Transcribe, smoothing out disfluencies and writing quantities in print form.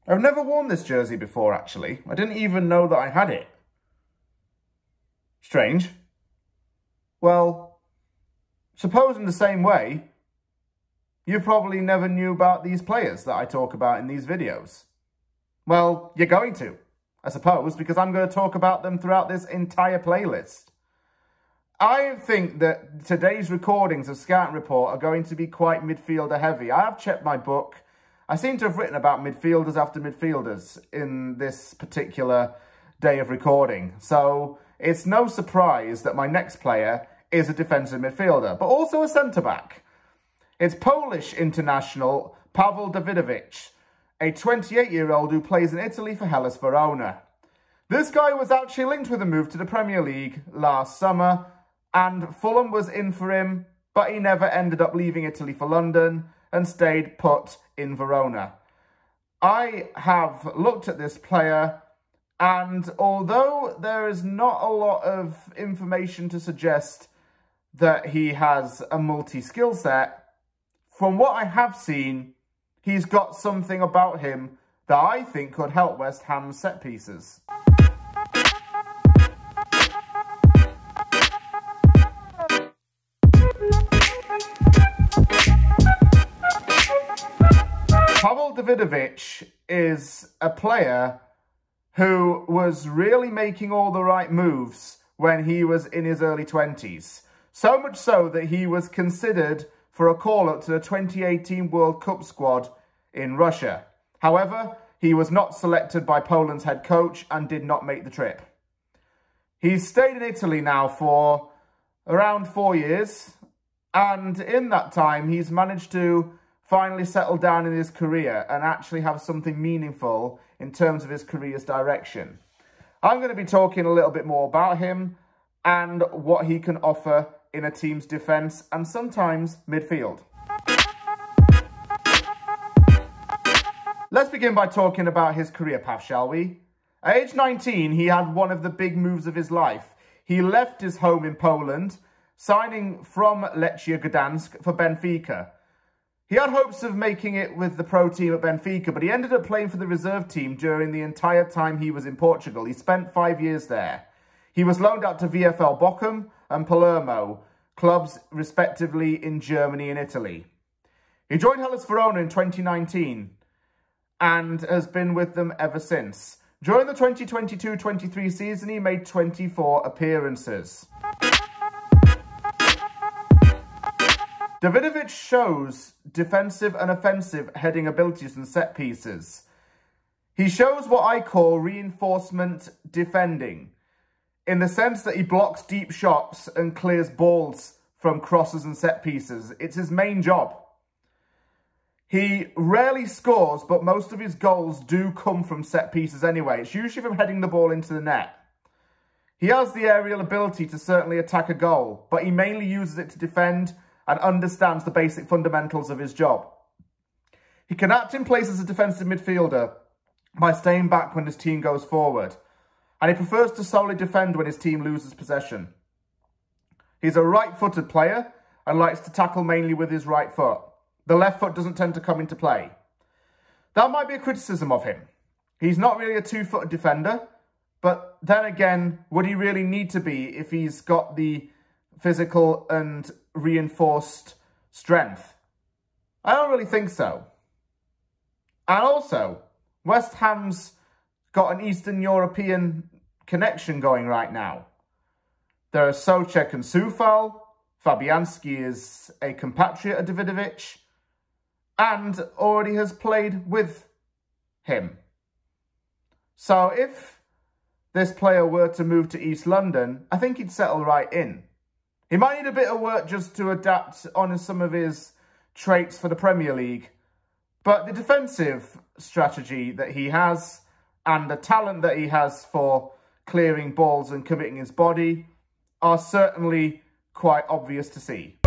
I've never worn this jersey before, actually. I didn't even know that I had it. Strange. Well, suppose in the same way, you probably never knew about these players that I talk about in these videos. Well, you're going to, I suppose, because I'm going to talk about them throughout this entire playlist. I think that today's recordings of Scouting Report are going to be quite midfielder heavy. I have checked my book. I seem to have written about midfielders after midfielders in this particular day of recording. So it's no surprise that my next player is a defensive midfielder, but also a centre-back. It's Polish international Paweł Dawidowicz, a 28-year-old who plays in Italy for Hellas Verona. This guy was actually linked with a move to the Premier League last summer, and Fulham was in for him, but he never ended up leaving Italy for London and stayed put in Verona. I have looked at this player, and although there is not a lot of information to suggest that he has a multi-skill set, from what I have seen, he's got something about him that I think could help West Ham's set pieces. Paweł Dawidowicz is a player who was really making all the right moves when he was in his early 20s. So much so that he was considered for a call-up to the 2018 World Cup squad in Russia. However, he was not selected by Poland's head coach and did not make the trip. He's stayed in Italy now for around 4 years, and in that time he's managed to finally settle down in his career and actually have something meaningful in terms of his career's direction. I'm going to be talking a little bit more about him and what he can offer in a team's defence and sometimes midfield. Let's begin by talking about his career path, shall we? At age 19, he had one of the big moves of his life. He left his home in Poland, signing from Lechia Gdansk for Benfica. He had hopes of making it with the pro team at Benfica, but he ended up playing for the reserve team during the entire time he was in Portugal. He spent 5 years there. He was loaned out to VfL Bochum and Palermo, clubs respectively in Germany and Italy. He joined Hellas Verona in 2019 and has been with them ever since. During the 2022-23 season, he made 24 appearances. Dawidowicz shows defensive and offensive heading abilities and set pieces. He shows what I call reinforcement defending, in the sense that he blocks deep shots and clears balls from crosses and set pieces. It's his main job. He rarely scores, but most of his goals do come from set pieces anyway. It's usually from heading the ball into the net. He has the aerial ability to certainly attack a goal, but he mainly uses it to defend and understands the basic fundamentals of his job. He can act in place as a defensive midfielder by staying back when his team goes forward, and he prefers to solely defend when his team loses possession. He's a right-footed player and likes to tackle mainly with his right foot. The left foot doesn't tend to come into play. That might be a criticism of him. He's not really a two-footed defender, but then again, would he really need to be if he's got the physical and reinforced strength? I don't really think so. And also, West Ham's got an Eastern European connection going right now. There are Souček and Soufal. Fabianski is a compatriot of Dawidowicz and already has played with him. So if this player were to move to East London, I think he'd settle right in. He might need a bit of work just to adapt on some of his traits for the Premier League, but the defensive strategy that he has and the talent that he has for clearing balls and committing his body are certainly quite obvious to see.